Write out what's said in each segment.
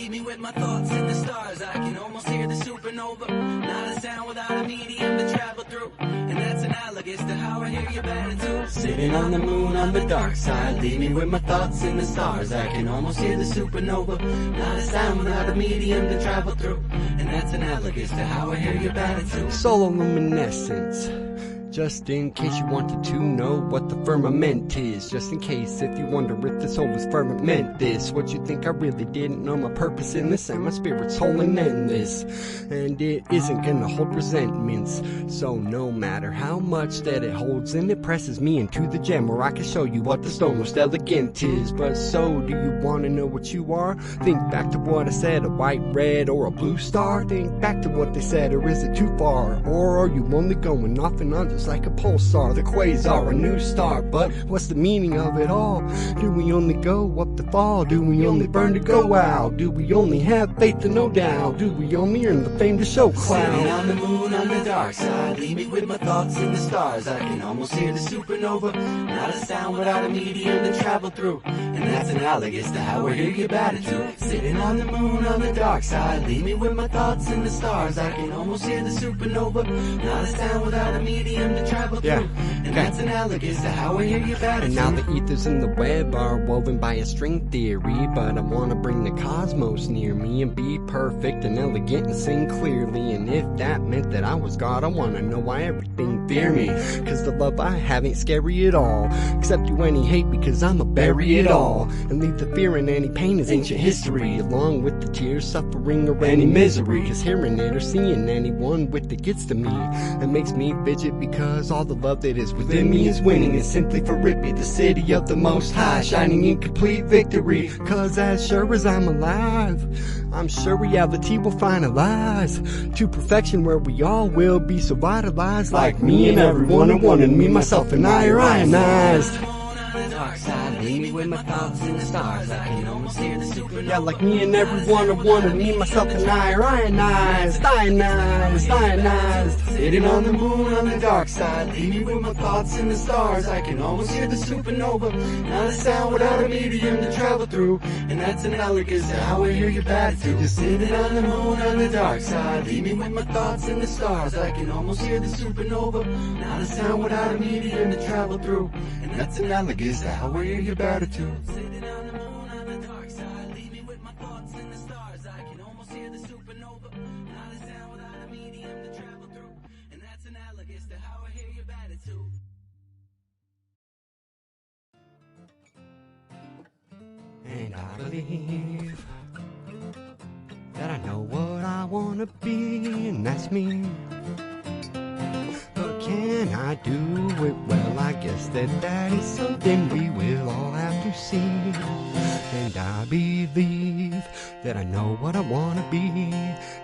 leave me with my thoughts in the stars. I can almost hear the supernova, not a sound without a medium to travel through. And that's analogous to how I hear your attitude. Sitting on the moon on the dark side, leave me with my thoughts in the stars. I can almost hear the supernova, not a sound without a medium to travel through. And that's analogous to how I hear your attitude. Solar luminescence. Just in case you wanted to know what the firmament is. Just in case if you wonder if the soul is firmament this. What you think I really didn't know my purpose in this, and my spirit's holding in this. And it isn't gonna hold resentments. So no matter how much that it holds, and it presses me into the gem where I can show you what the stone most elegant is. But so do you wanna know what you are? Think back to what I said, a white, red, or a blue star. Think back to what they said, or is it too far? Or are you only going off and on just like a pulsar, the quasar, a new star? But what's the meaning of it all? Do we only go up to fall? Do we only burn to go out? Do we only have faith to no doubt? Do we only earn the fame to show clout? Sitting on the moon on the dark side, leave me with my thoughts in the stars. I can almost hear the supernova, not a sound without a medium to travel through. And that's analogous to how I hear your attitude. Sitting on the moon on the dark side, leave me with my thoughts in the stars. I can almost hear the supernova, not a sound without a medium to travel through. And that's analogous to how I hear your attitude. And now the ethers in the web are woven by a string theory, but I wanna bring the cosmos near me and be perfect and elegant and sing clearly. And if that meant that I was God, I wanna know why everything fear me. Cause the love I have ain't scary at all, except you any hate, because I'ma bury it all and leave the fear and any pain as ancient history, along with the tears, suffering, or any misery. Cause hearing it or seeing anyone with it gets to me and makes me fidget, because all the love that is within me is winning. It's simply for Rippy, the city of the Most High, shining in complete victory. Cause as sure as I'm alive, I'm sure reality will finalize to perfection, where we all will be so vitalized. Like me and everyone, and one, and me, myself, and I are ionized. Dark side, leave me with my thoughts in the stars. I can almost hear the supernova. Yeah, like me and everyone, and one, and me, myself, and I are ionized, ionized, ionized. Sitting on the moon on the dark side, leave me with my thoughts in the stars. I can almost hear the supernova, not a sound without a medium to travel through. And that's analogous to how I hear your attitude. Just sitting on the moon on the dark side, leave me with my thoughts in the stars. I can almost hear the supernova, not a sound without a medium to travel through. And that's analogous to how I hear your attitude. Sitting on the moon on the dark side, leave me with my thoughts in the stars. I can almost hear the supernova, not a sound without a medium to travel through. And that's analogous to how I hear your attitude. And I believe that I know what I wanna be, and that's me. But can I do it well? I guess that is something we will all have to see. And I believe that I know what I wanna be,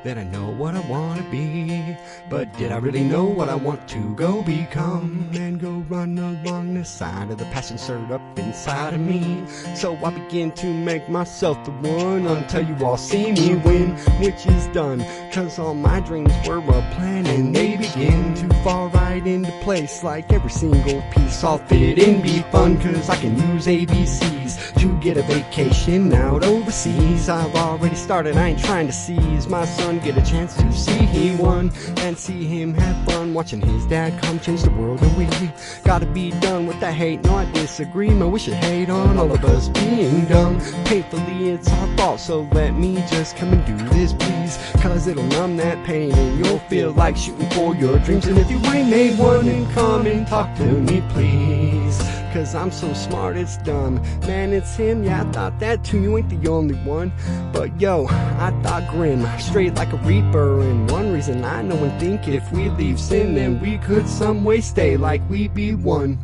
that I know what I wanna be. But did I really know what I want to go become? And go run along the side of the passion stirred up inside of me. So I begin to make myself the one until you all see me win, which is done. Cause all my dreams were a plan, and they begin to fall right into place. Like every single piece all fit in, be fun. Cause I can use ABCs to get a vacation out overseas. I've already started, I ain't trying to seize my son, get a chance to see he won, and see him have fun watching his dad come change the world. And we gotta be done with the hate, no I disagree, man, we should hate on all of us being dumb. Painfully it's our fault, so let me just come and do this please. Cause it'll numb that pain and you'll feel like shooting for your dreams. And if you ain't made one, then come and talk to me please. Cause I'm so smart it's dumb, man it's him, yeah I thought that too, you ain't the only one. But yo, I thought grim, straight like a reaper. And one reason I know and think, if we leave sin then we could some way stay like we be one.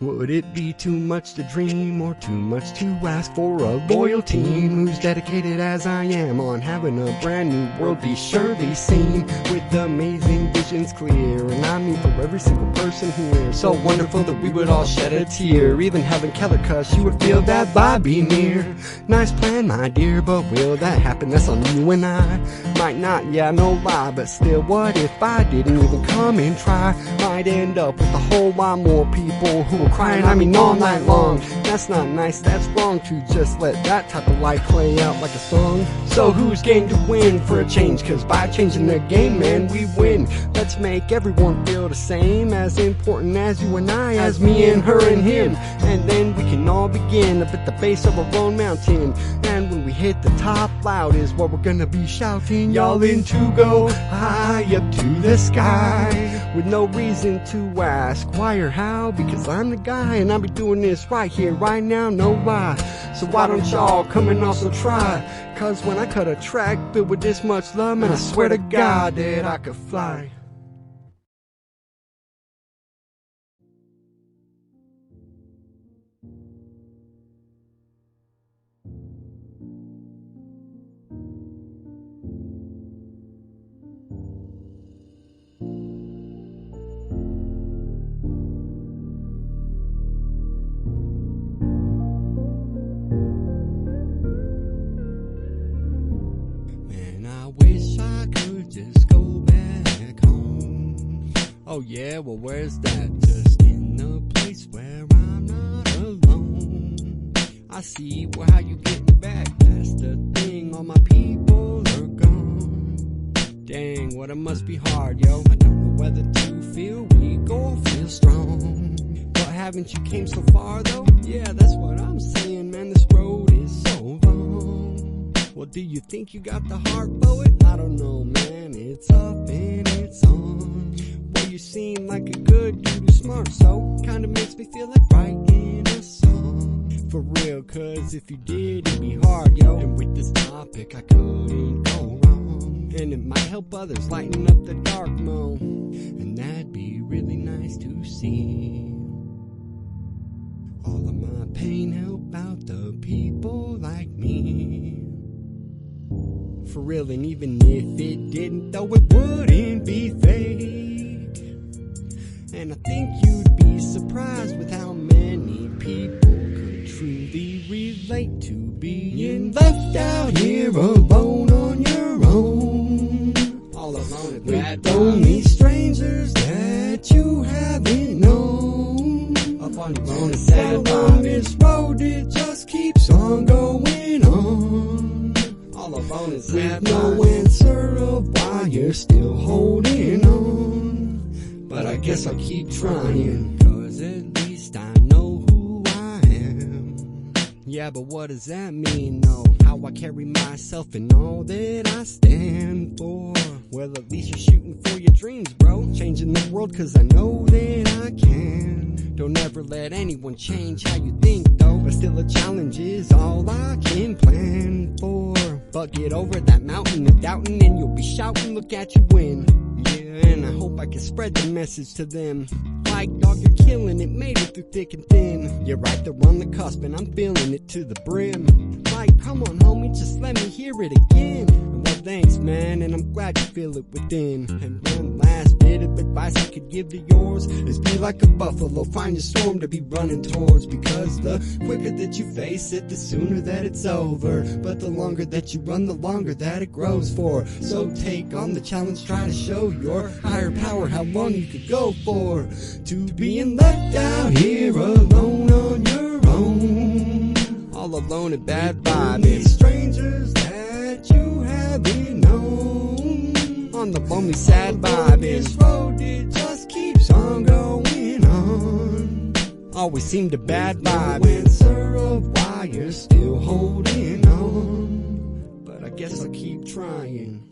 Would it be too much to dream, or too much to ask for a loyal team who's dedicated as I am on having a brand new world be surely seen, with amazing visions clear? And I mean for every single person here, so wonderful that we would all shed a tear. Even Helen Keller, cause she would feel that vibe be near. Nice plan my dear, but will that happen? That's on you and I. Might not, yeah no lie, but still what if I didn't even come and try? Might end up with a whole lot more people who crying, I mean all night long. That's not nice, that's wrong to just let that type of life play out like a song. So who's game to win for a change? Cause by changing the game, man, we win. Let's make everyone feel the same, as important as you and I, as me and her and him. And then we can all begin up at the base of our own mountain. And when we hit the top, loud is what we're gonna be shouting. Y'all in to go high up to the sky, with no reason to ask why or how, because I'm the guy and I'll be doing this right here, right now, no lie. So why don't y'all come and also try? Cause when I cut a track filled with this much love, man, I swear to God that I could fly. Wish I could just go back home. Oh yeah, well where's that? Just in a place where I'm not alone. I see how you getting back. That's the thing, all my people are gone. Dang, what it must be hard, yo. I don't know whether to feel weak or feel strong. But haven't you came so far though? Yeah, that's what I'm saying, man, this road is so long. Well, do you think you got the heart for it? I don't know, man, it's up and it's on. Well, you seem like a good dude who's smart, so kinda makes me feel like writing a song. For real, cause if you did, it'd be hard, yo. And with this topic, I couldn't go wrong. And it might help others lighten up the dark moan. And that'd be really nice to see. All of my pain help out the people like me. For real, and even if it didn't, though, it wouldn't be fake. And I think you'd be surprised with how many people could truly relate to being left out here alone on your own. All alone at with only strangers that you haven't known. Up on your own, it's sad on this road, it just keeps on going on. All alone is with no answer of why you're still holding on. But I guess I'll keep trying, cause at least I know who I am. Yeah, but what does that mean, though? How I carry myself and all that I stand for. Well, at least you're shooting for your dreams, bro. Changing the world cause I know that I can. Don't ever let anyone change how you think, though. But still a challenge is all I can plan for. But get over that mountain of doubting and you'll be shouting, look at you win. Yeah, and I hope I can spread the message to them. Like, dog, you're killing it, made it through thick and thin. You're right there on the cusp and I'm feeling it to the brim. Like, come on homie, just let me hear it again. Well, thanks man, and I'm glad you feel it within. And one last bit of advice I could give to yours is be like a buffalo, find your storm to be running towards. Because the quicker that you face it, the sooner that it's over. But the longer that you run, the longer that it grows for. So take on the challenge, try to show your higher power how long you could go for. To being left out here alone on your own. All alone at bad vibes. Strangers that you haven't known. On the lonely sad vibe. This road, it just keeps on going on. Always seem to bad vibe. No answer of why you're still holding on. But I guess I'll keep trying.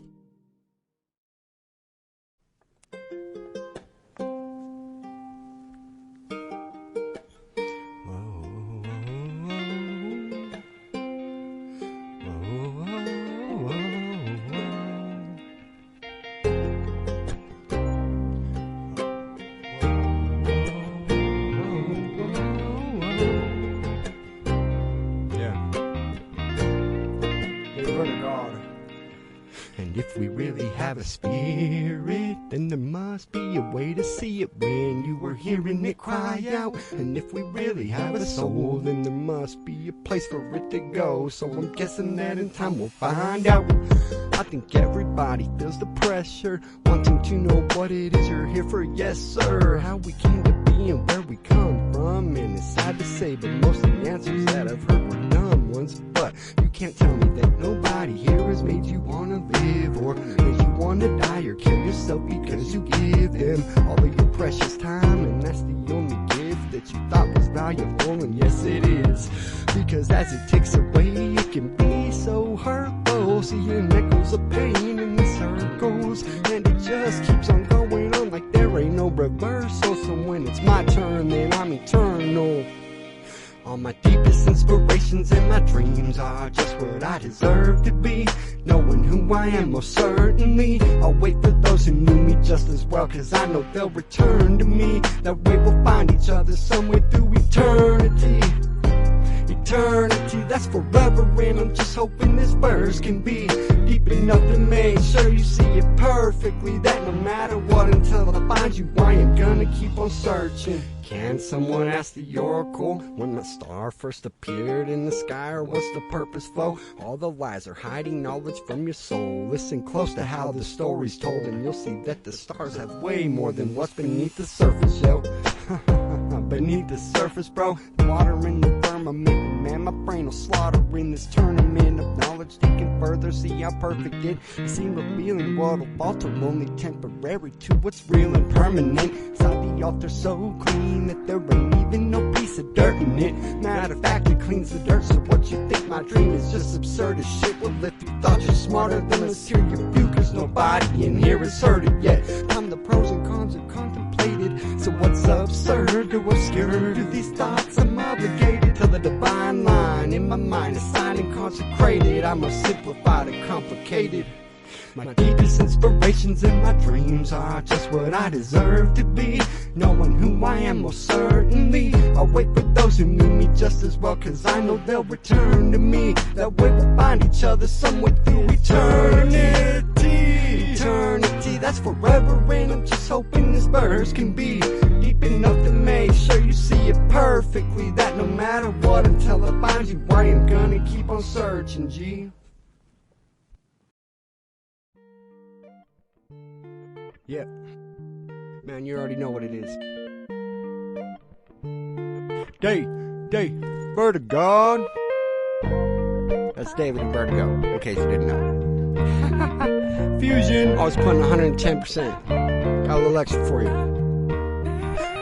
And if we really have a spirit, then there must be a way to see it when you were hearing it cry out. And if we really have a soul, then there must be a place for it to go. So I'm guessing that in time we'll find out. I think everybody feels the pressure, wanting to know what it is you're here for. Yes sir, how we came to be and where we come from. some, and it's sad to say, but most of the answers that I've heard were dumb ones. But you can't tell me that nobody here has made you wanna live, or made you wanna die or kill yourself because you give them all of your precious time, and that's the only gift that you thought was valuable. And yes, it is, because as it takes away, it can be so hurtful. Seeing echoes of pain in the circles, and it just keeps on going on like there ain't no reversal. So when it's my turn, then I'm eternal. All my deepest inspirations and my dreams are just what I deserve to be. Knowing who I am, most certainly I'll wait for those who knew me just as well, cause I know they'll return to me. That way we'll find each other somewhere through eternity. Eternity, that's forever, and I'm just hoping this verse can be deep enough to make sure you see it perfectly. That no matter what, until I find you, I am gonna keep on searching. Can someone ask the oracle when the star first appeared in the sky, or what's the purpose for all the lies are hiding knowledge from your soul? Listen close to how the story's told, and you'll see that the stars have way more than what's beneath the surface, yo. Beneath the surface, bro, the water in the firmament, man, my brain will slaughter in this tournament of knowledge, taken further, see how perfect it seems, revealing what'll falter, only temporary to what's real and permanent. Inside the altar so clean that there ain't even no piece of dirt in it. Matter of fact, it cleans the dirt, so what you think my dream is just absurd as shit. Well, if you thought you're smarter, then let's hear your view, cause nobody in here has heard it yet. I'm the pros and cons are contemplated, so what's absurd or obscure to these thoughts? I'm obligated to the divine line in my mind, assigned and consecrated. I'm more simplified and complicated. My deepest inspirations and my dreams are just what I deserve to be. Knowing who I am, most certainly I'll wait for those who knew me just as well, cause I know they'll return to me. That way we'll find each other somewhere through eternity. Eternity, that's forever, and I'm just hoping this verse can be deep enough to make sure you see it perfectly. That no matter what, until I find you, I am gonna keep on searching, G. Yep. Man, you already know what it is. D.A.V.E.R.T.I.G.O.D. That's David and Vertigo, in case you didn't know. Fusion, I was putting 110%. Got a little extra for you.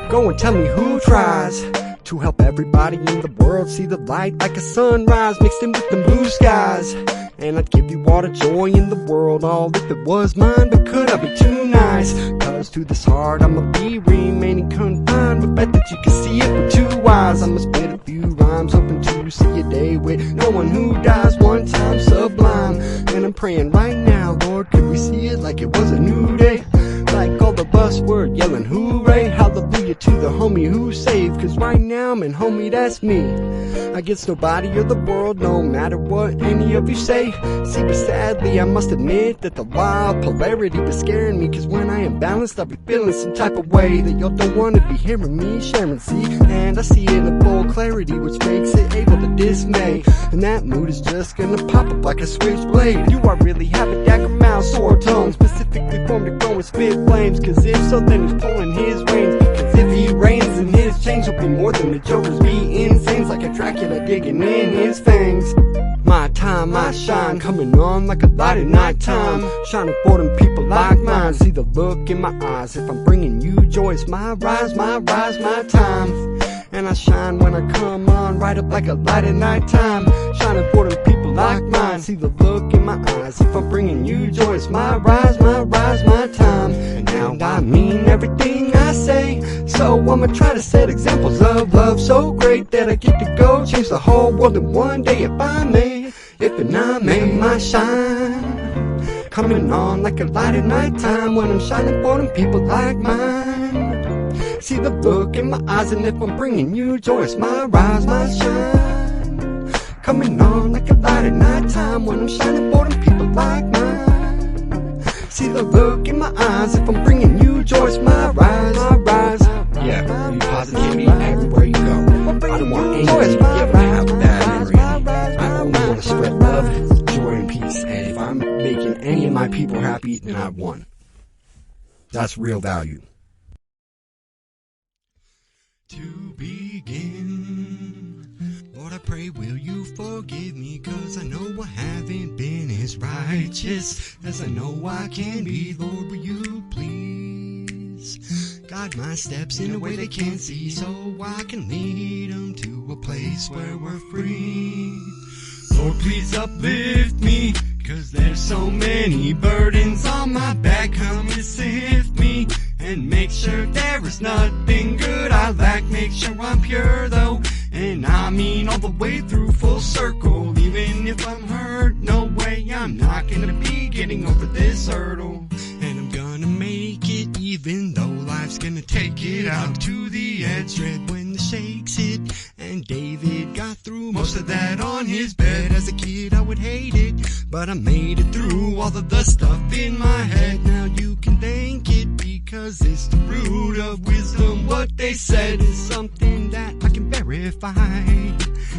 Go and tell me who tries to help everybody in the world see the light like a sunrise mixed in with the blue skies. And I'd give you all the joy in the world, all if it was mine, but could I be too nice? Cause to this heart I'ma be remaining confined, but bet that you can see it with 2 eyes. I'ma spit a few rhymes, hoping to see a day with no one who dies one time sublime. And I'm praying right now, Lord, could we see it like it was a new day? Like all the us were yelling hooray, hallelujah to the homie who saved. Cause right now, man, homie, that's me. Against nobody or the world, no matter what any of you say. See, but sadly I must admit that the law of polarity was scaring me. Cause when I am balanced, I'll be feeling some type of way that y'all don't wanna be hearing me sharing. See, and I see it in full clarity, which makes it able to dismay. And that mood is just gonna pop up like a switchblade. Do I really have a dagger mouth, sword tongue, specifically formed to go and spit flames? Cause if so, then he's pulling his reins. Cause if he reigns, then his change will be more than the Joker's be insane. Like a Dracula digging in his fangs. My time, I shine, coming on like a light at night time, shining for them people like mine. See the look in my eyes, if I'm bringing you joy, it's my rise, my time. And I shine when I come on, right up like a light at night time, shining for them people like mine. See the look in my eyes, if I'm bringing you joy, it's my rise, my time. And now I mean everything I say, so I'ma try to set examples of love so great that I get to go change the whole world in one day if I may. If and I may, my shine coming on like a light at night time, when I'm shining for them people like mine. See the look in my eyes, and if I'm bringing you joy, it's my rise, my shine coming on like a light at night time, when I'm shining for them people like mine. See the look in my eyes, if I'm bringing you joy, it's my rise, yeah, be positivity everywhere you go. I don't want anyone to ever have bad memory. I only want to spread love, joy, and peace. And if I'm making any of my people happy, then I've won. That's real value. To begin, Lord, I pray, will you forgive me? 'Cause I know I haven't been as righteous as I know I can be. Lord, will you please guide my steps in a way they can't see, so I can lead them to a place where we're free. Lord, please uplift me, 'cause there's so many burdens on my back. Come and sift me and make sure there is nothing good I lack. Make sure I'm pure though, and I mean all the way through, full circle. Even if I'm hurt, no way, I'm not gonna be getting over this hurdle. And I'm gonna make it, even though life's gonna take it out to the edge. Dread when the shakes hit, and David got through most of that on his bed. As a kid I would hate it, but I made it through all of the stuff in my head. Now you can thank it, because it's the root of wisdom. What they said is something that I can verify,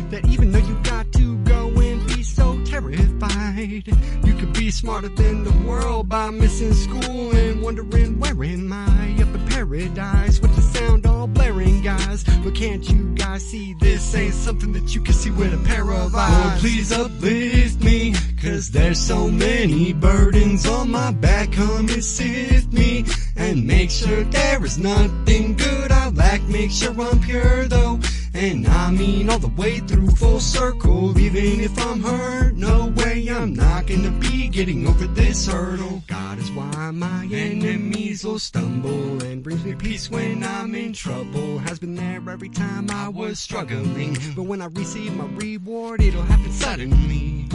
that even though you got to go and be so terrified, you could be smarter than the world by missing school and wondering, where am I? Up in paradise with the sound all blaring, guys. But can't you guys see this ain't something that you can see with a pair of eyes? Lord, please uplift me, 'cause there's so many burdens on my back. Come and sift me and make sure there is nothing good I lack. Make sure I'm pure though, and I mean all the way through, full circle. Even if I'm hurt, no way, I'm not gonna be getting over this hurdle. God is why my enemies will stumble, and brings me peace when I'm in trouble. Has been there every time I was struggling, but when I receive my reward, it'll happen suddenly.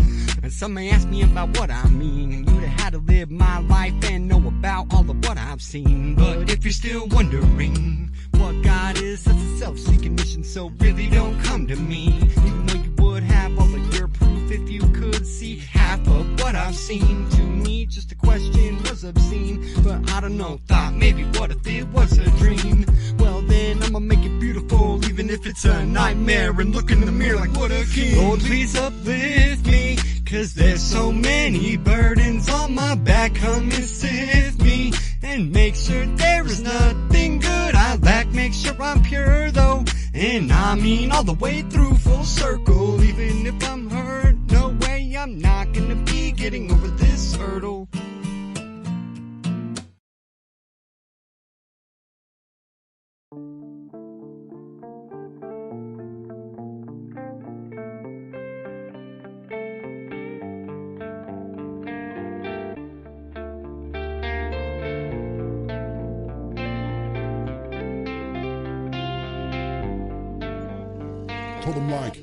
And some may ask me about what I mean. You'd have had to live my life and know about all of what I've seen. But if you're still wondering what God is, that's a self-seeking mission, so really don't come to me. Even though you would have all of your proof if you could see half of what I've seen. To me, just a question was obscene, but I don't know, thought maybe what if it was a dream? Well then, I'ma make it beautiful, even if it's a nightmare, and look in the mirror like what a king. Lord, please uplift me, 'cause there's so many burdens on my back. Come and sift me and make sure there is nothing good I lack. Make sure I'm pure though, and I mean all the way through, full circle. Even if I'm hurt, no way, I'm not gonna be getting over this hurdle. Told him like,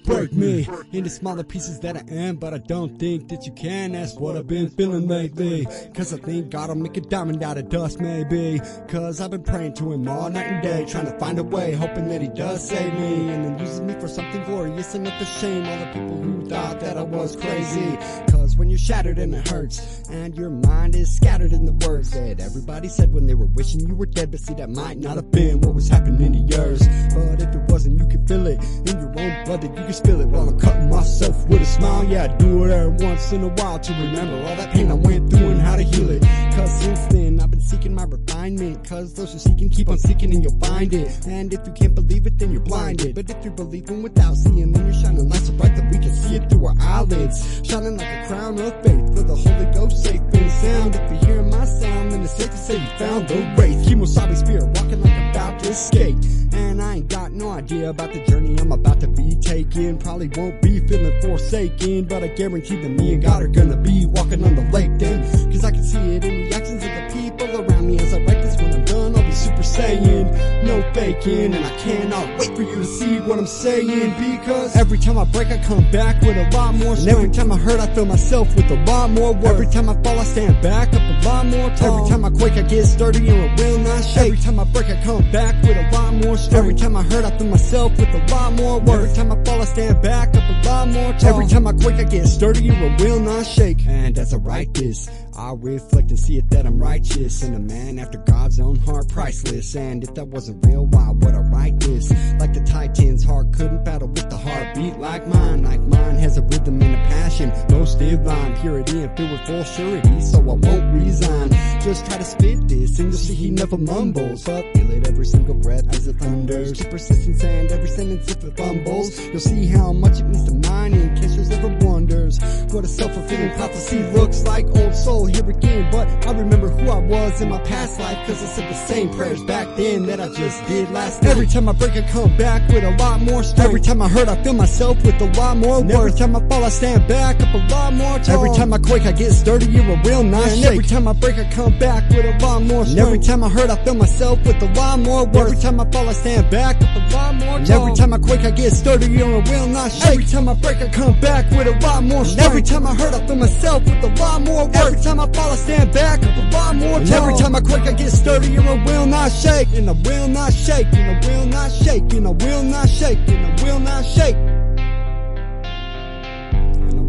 Break me into smaller pieces that I am, but I don't think that you can. That's what I've been feeling lately, 'cause I think God'll make a diamond out of dust, maybe. 'Cause I've been praying to him all night and day, trying to find a way, hoping that he does save me, and then uses me for something glorious and not the shame all the people who thought that I was crazy. 'Cause when you're shattered and it hurts, and your mind is scattered in the words that everybody said when they were wishing you were dead, but see that might not have been what was happening to yours. But if it wasn't, you could feel it in your own blood, that you could spill it while I'm cutting myself with a smile. Yeah, I do it every once in a while to remember all that pain I went through and how to heal it. 'Cause since then I've been seeking my refinement, 'cause those who seeking keep on seeking and you'll find it. And if you can't believe it, then you're blinded. But if you're believing without seeing, then you're shining light so bright that we can see it through our eyelids, shining like a crown of faith for the Holy Ghost, safe and sound. If you hear my sound, then it's safe to say you found the wraith. Kemosabe spirit walking like I'm about to escape, and I ain't got no idea about the journey I'm about to be taking. Probably won't be feeling forsaken, but I guarantee that me and God are gonna be walking on the lake then. 'Cause I can see it in reactions of the people around me. As I write this, when I'm done, I'll be Super Saiyan, no faking. And I cannot wait for you to see what I'm saying, because every time I break I come back with a lot more strength. And every time I hurt I feel myself with a lot more worth. Every time I fall I stand back up a lot more tall. Every time I quake I get sturdy and I will not shake. Every time I break I come back with a lot more strength. Every time I hurt I feel myself with a lot more worth. Every time I fall I stand back up a lot more tall. Every time I quake I get sturdy and I will not shake. And as I write this, I'll reflect and see it that I'm righteous, and a man after God's own heart, priceless. this, and if that wasn't real, why would I write this? Like the Titan's heart couldn't battle with the heartbeat like mine. Like mine has a rhythm and a passion, most divine purity and filled with full surety. So I won't resign, just try to spit this and you'll see he never mumbles, but feel it every single breath as it thunders. Keep persistence and every sentence if it fumbles, you'll see how much it means to mine in case there's ever wonders what a self-fulfilling prophecy looks like. Old soul here again, but I remember who I was in my past life, cause I said the same prayers back then that I just did last night. Every time I break I come back with a lot more strength. Every time I hurt I feel myself with a lot more worth. Every time I fall I stand back up a lot more tall. Every time I quake I get sturdier, I will not shake. Every time I break I come back with a lot more strength. Every time I hurt I feel myself with a lot more worth. Every time I fall I stand back up a lot more tall. Every time I quake I get sturdier, I will not shake. Every time I break I come back with a lot more strength. Every time I hurt I feel myself with a lot more worth. Every time I fall I stand back up a lot more tall. Every time I quake I get sturdier, I will not shake. And I will not shake, and I will not shake, and I will not shake, and I will not shake, and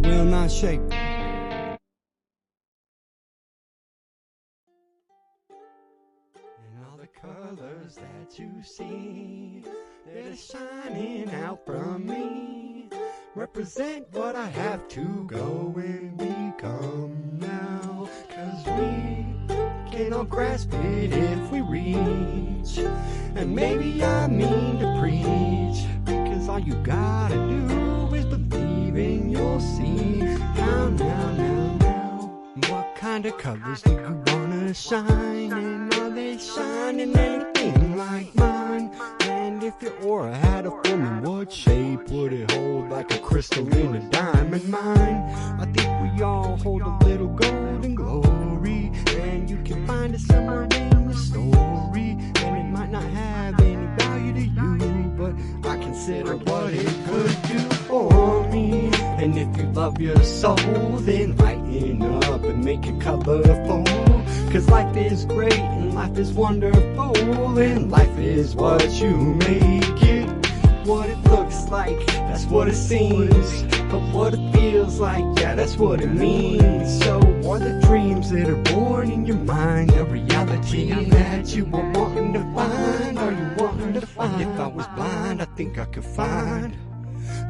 I will not shake. And all the colors that you see that are shining out from me represent what I have to go and become now. 'Cause we can all grasp it if we reach. And maybe I mean to preach, because all you gotta do is believe and you'll see. Now. What kind of colors do you wanna shine? And are they shining anything like mine? And if your aura had a form, in what shape would it hold? Like a crystal in a diamond mine? I think we all hold a little golden glory, and you can find it somewhere in the story. And it might not have any value to you, but I consider what it could do for me. And if you love your soul, then lighten up and make it colorful. 'Cause life is great and life is wonderful, and life is what you make it. What it looks like, that's what it seems, but what it feels like, yeah, that's what it means. So are the dreams that are born in your mind the reality that you were wanting to find? Are you wanting to find? If I was blind, I think I could find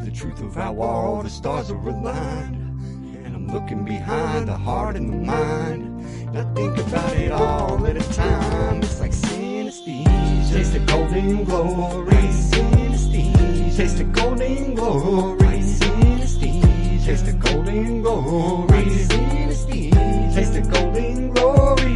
the truth of how all the stars are aligned. And I'm looking behind the heart and the mind, and I think about it all at a time. It's like synesthesia, taste the golden glory. Synesthesia, taste the golden glory. Synesthesia, taste the golden glory. Synesthesia, taste the golden glory.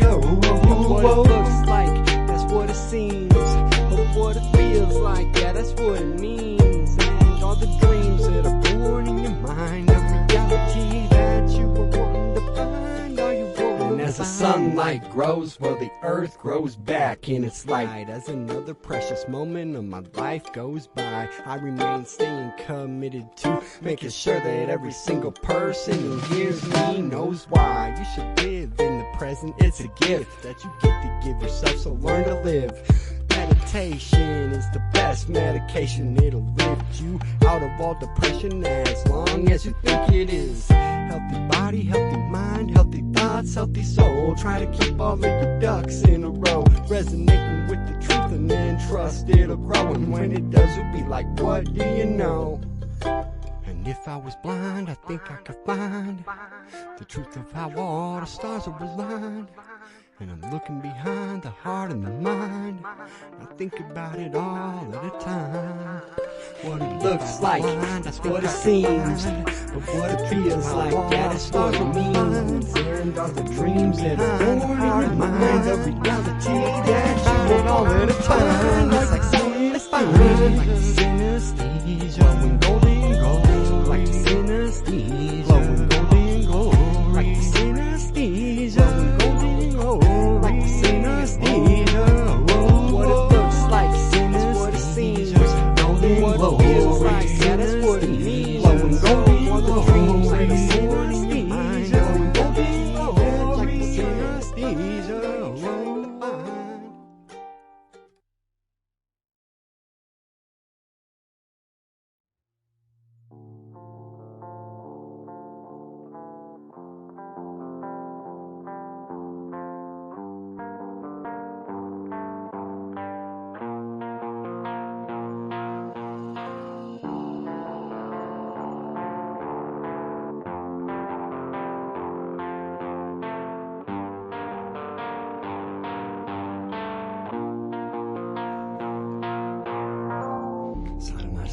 What it looks like, that's what it seems, but what it feels like, yeah, that's what it means. And all the dreams that are born in your mind, the reality that you were wanting to find, are you wanting to find? And as the sunlight grows, well, the earth grows back in its light. As another precious moment of my life goes by, I remain staying committed to making sure that every single person who hears me knows why. You should live in the present, it's a gift that you get to give yourself, so learn to live. Meditation is the best medication, it'll lift you out of all depression as long as you think it is. Healthy body, healthy mind, healthy thoughts, healthy soul. Try to keep all of your ducks in a row, resonating with the truth, and then trust it'll grow. And when it does, you'll be like, what do you know? And if I was blind, I think I could find the truth of how all the stars are aligned. And I'm looking behind the heart and the mind, I think about it all at a time. What it looks like, that's what it seems, but what it feels like, yeah, that's what it means. And all the dreams that are born in your mind, the reality that you want all at a time. It's like synesthesia, like synesthesia, glowing golden gold, like synesthesia, glowing golden gold, like synesthesia, glowing golden gold, like synesthesia. What it looks like, is what it seems, golden glow, what it feels like, yeah, that's what it means. Glowing golden gold, the dreams that are born in your mind, glowing golden gold, like synesthesia.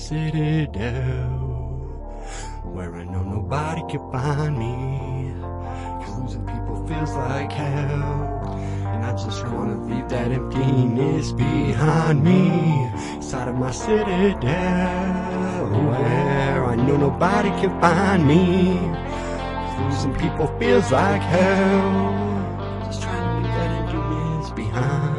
citadel, where I know nobody can find me, 'cause losing people feels like hell, and I just wanna leave that emptiness behind me, inside of my citadel, where I know nobody can find me, 'cause losing people feels like hell, just trying to leave that emptiness behind.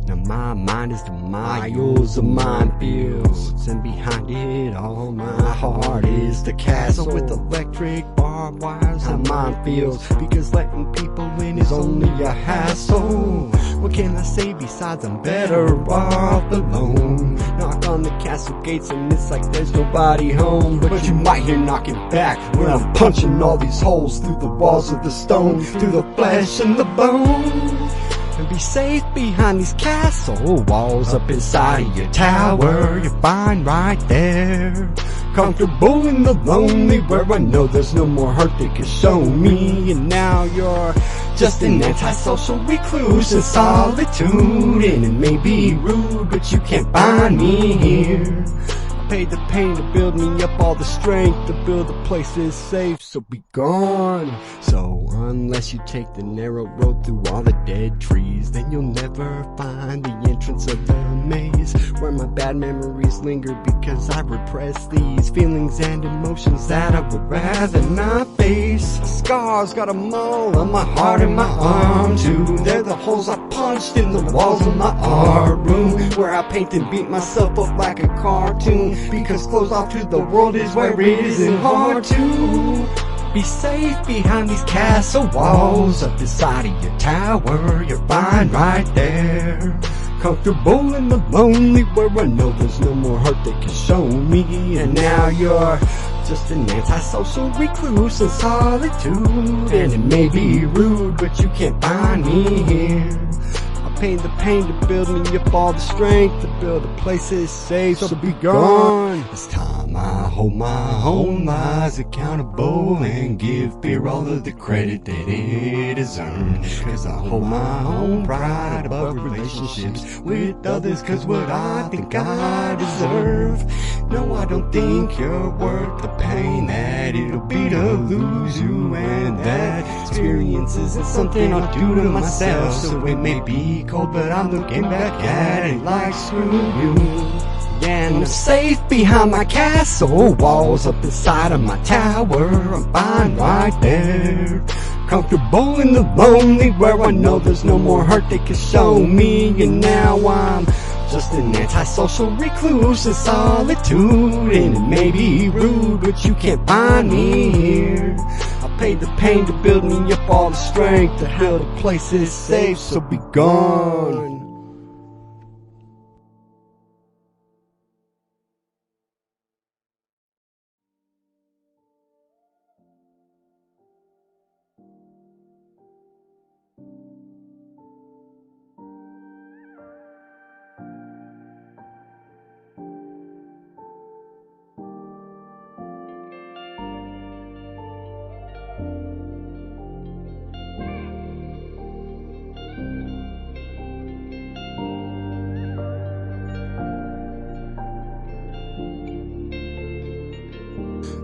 Now my mind is the miles of minefields, and behind it all my heart is the castle with electric barbed wires and minefields, because letting people in is only a hassle. What can I say besides I'm better off alone? Knock on the castle gates and it's like there's nobody home, but you might hear knocking back when I'm punching all these holes through the walls of the stone, through the flesh and the bone. And be safe behind these castle walls, up inside of your tower. You're fine right there, comfortable in the lonely, where I know there's no more hurt they can show me. And now you're just an antisocial recluse in solitude, and it may be rude, but you can't find me here. I paid the pain to build me up all the strength to build a place that's safe, so be gone. So unless you take the narrow road through all the dead trees, then you'll never find the entrance of the maze, where my bad memories linger because I repress these feelings and emotions that I would rather not face. Scars got a mole on my heart and my arm too. They're the holes I punched in the walls of my art room, where I paint and beat myself up like a cartoon, because closed off to the world is where it isn't hard to be safe behind these castle walls, up inside of your tower. You're fine right there, comfortable in the lonely, where I know there's no more hurt they can show me. And now you're just an antisocial recluse in solitude, and it may be rude, but you can't find me here. I paid the pain to build me up all the strength to build a place that's safe, so be gone. It's time I hold my own lies accountable and give fear all of the credit that it has earned, 'cause I hold my own pride above relationships with others, 'cause what I think I deserve. No, I don't think you're worth the pain that it'll be to lose you, and that experience isn't something I'll do to myself. So it may be cold, but I'm looking back at it like screw you. Yeah, and I'm safe behind my castle walls, up inside of my tower. I'm fine right there, comfortable in the lonely, where I know there's no more hurt they can show me. And now I'm just an antisocial recluse in solitude, and it may be rude, but you can't find me here. I paid the pain to build me up all the strength to build a place that's safe, so be gone.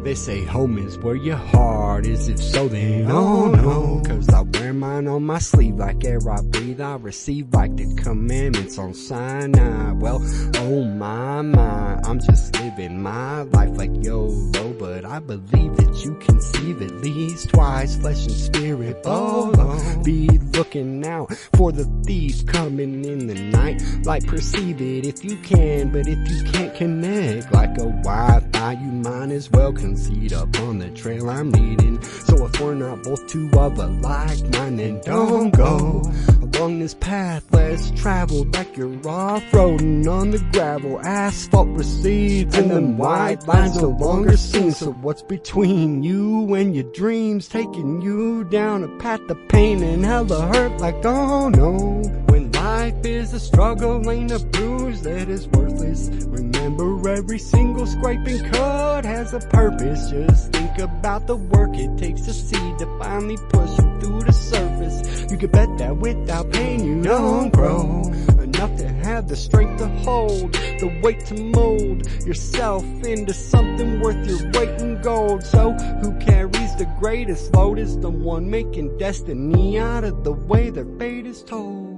They say home is where your heart is, if so then oh no, 'cause I wear mine on my sleeve like air I breathe. I receive like the commandments on Sinai. Well, oh my, I'm just living my life like YOLO, but I believe that you conceive at least twice, flesh and spirit follow. Be looking out for the thief coming in the night, like perceive it if you can, but if you can't connect like a Wi-Fi, you might as well concede up on the trail I'm leading. So if we're not both two of a like mind, then don't go along this path less traveled, like you're off-roading on the gravel. Asphalt recedes and them white lines no longer seen. So what's between you and your dreams, taking you down a path of pain and hella hurt, like oh no. When life is a struggle, ain't a bruise that is worthless. Remember every single scrape and cut has a purpose. Just think about the work it takes to see, to finally push you through the surface. You can bet that without pain you don't grow. enough to have the strength to hold, the weight to mold yourself into something worth your weight in gold. So who carries the greatest load is the one making destiny out of the way their fate is told.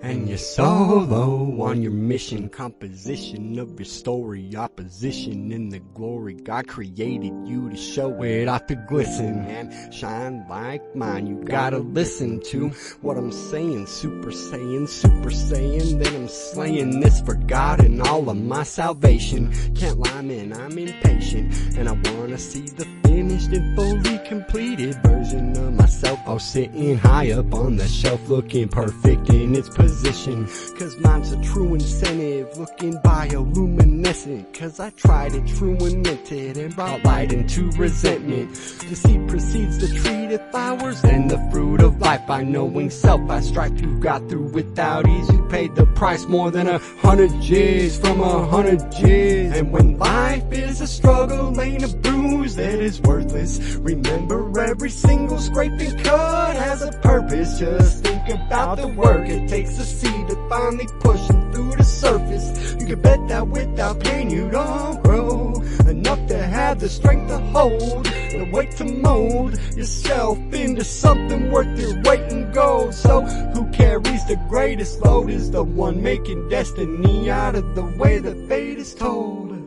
And you're solo on your mission, composition of your story, opposition in the glory. God created you to show it off to glisten and shine like mine. You gotta listen to what I'm saying, super saiyan, then I'm slaying this for God and all of my salvation. Can't lie, man, I'm impatient, and I wanna see the finished and fully completed version of myself. Oh, sitting high up on the shelf, looking perfect in its position. Cause mine's a true incentive, looking bioluminescent. Cause I tried it true and meant it, and brought light into resentment. The seed precedes the tree to flowers, then the fruit of life. By knowing self, I strive you got through without ease. You paid the price more than 100 G's from 100 G's. And when life is a struggle, ain't a bruise that is worthless. Remember, every single scrape and cut has a purpose. Just think about the work it takes to see to finally pushing through the surface. You can bet that without pain you don't grow enough to have the strength to hold, the weight to mold yourself into something worth your weight in gold. So who carries the greatest load is the one making destiny out of the way the fate is told.